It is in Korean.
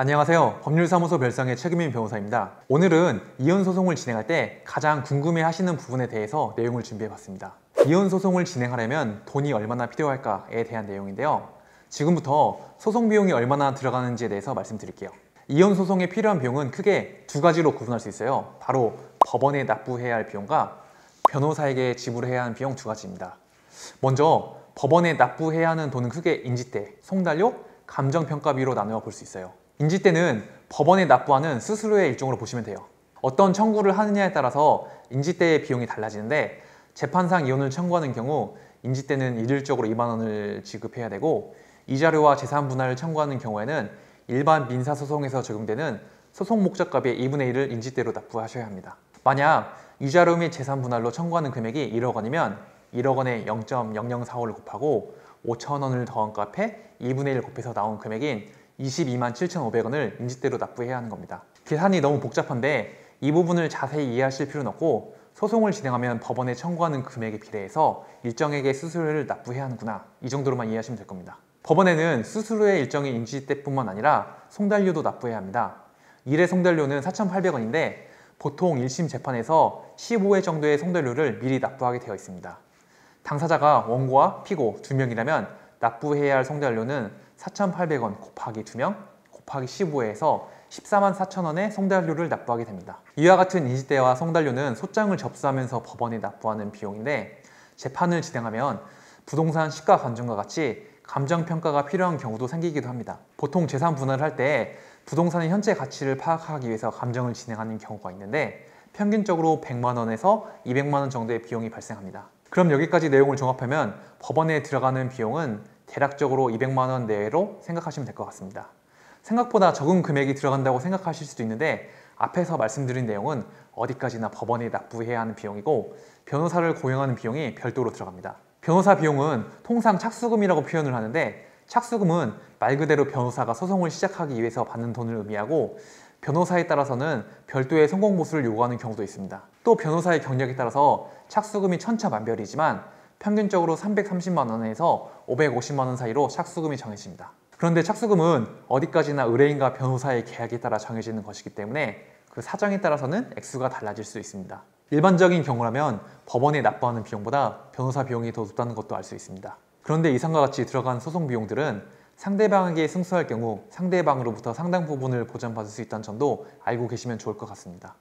안녕하세요. 법률사무소 별상의 최규민 변호사입니다. 오늘은 이혼소송을 진행할 때 가장 궁금해 하시는 부분에 대해서 내용을 준비해봤습니다. 이혼소송을 진행하려면 돈이 얼마나 필요할까에 대한 내용인데요. 지금부터 소송 비용이 얼마나 들어가는지에 대해서 말씀드릴게요. 이혼소송에 필요한 비용은 크게 두 가지로 구분할 수 있어요. 바로 법원에 납부해야 할 비용과 변호사에게 지불해야 하는 비용 두 가지입니다. 먼저 법원에 납부해야 하는 돈은 크게 인지대, 송달료, 감정평가비로 나누어 볼 수 있어요. 인지대는 법원에 납부하는 수수료의 일종으로 보시면 돼요. 어떤 청구를 하느냐에 따라서 인지대의 비용이 달라지는데, 재판상 이혼을 청구하는 경우 인지대는 일률적으로 2만 원을 지급해야 되고, 이자료와 재산 분할을 청구하는 경우에는 일반 민사소송에서 적용되는 소송 목적값의 2분의 1을 인지대로 납부하셔야 합니다. 만약 이자료 및 재산 분할로 청구하는 금액이 1억 원이면 1억 원에 0.0045를 곱하고 5천 원을 더한 값에 2분의 1 곱해서 나온 금액인 22만 7,500원을 인지대로 납부해야 하는 겁니다. 계산이 너무 복잡한데 이 부분을 자세히 이해하실 필요는 없고, 소송을 진행하면 법원에 청구하는 금액에 비례해서 일정액의 수수료를 납부해야 하는구나, 이 정도로만 이해하시면 될 겁니다. 법원에는 수수료의 일정인 인지대뿐만 아니라 송달료도 납부해야 합니다. 1회 송달료는 4,800원인데 보통 1심 재판에서 15회 정도의 송달료를 미리 납부하게 되어 있습니다. 당사자가 원고와 피고 2명이라면 납부해야 할 송달료는 4,800원 곱하기 2명 곱하기 15회에서 14만 4천 원의 송달료를 납부하게 됩니다. 이와 같은 인지대와 송달료는 소장을 접수하면서 법원에 납부하는 비용인데, 재판을 진행하면 부동산 시가 감정과 같이 감정평가가 필요한 경우도 생기기도 합니다. 보통 재산 분할을 할 때 부동산의 현재 가치를 파악하기 위해서 감정을 진행하는 경우가 있는데, 평균적으로 100만 원에서 200만 원 정도의 비용이 발생합니다. 그럼 여기까지 내용을 종합하면 법원에 들어가는 비용은 대략적으로 200만 원 내외로 생각하시면 될 것 같습니다. 생각보다 적은 금액이 들어간다고 생각하실 수도 있는데, 앞에서 말씀드린 내용은 어디까지나 법원에 납부해야 하는 비용이고, 변호사를 고용하는 비용이 별도로 들어갑니다. 변호사 비용은 통상 착수금이라고 표현을 하는데, 착수금은 말 그대로 변호사가 소송을 시작하기 위해서 받는 돈을 의미하고, 변호사에 따라서는 별도의 성공 보수를 요구하는 경우도 있습니다. 또 변호사의 경력에 따라서 착수금이 천차만별이지만 평균적으로 330만 원에서 550만 원 사이로 착수금이 정해집니다. 그런데 착수금은 어디까지나 의뢰인과 변호사의 계약에 따라 정해지는 것이기 때문에 그 사정에 따라서는 액수가 달라질 수 있습니다. 일반적인 경우라면 법원에 납부하는 비용보다 변호사 비용이 더 높다는 것도 알 수 있습니다. 그런데 이상과 같이 들어간 소송 비용들은 상대방에게 승소할 경우 상대방으로부터 상당 부분을 보전받을 수 있다는 점도 알고 계시면 좋을 것 같습니다.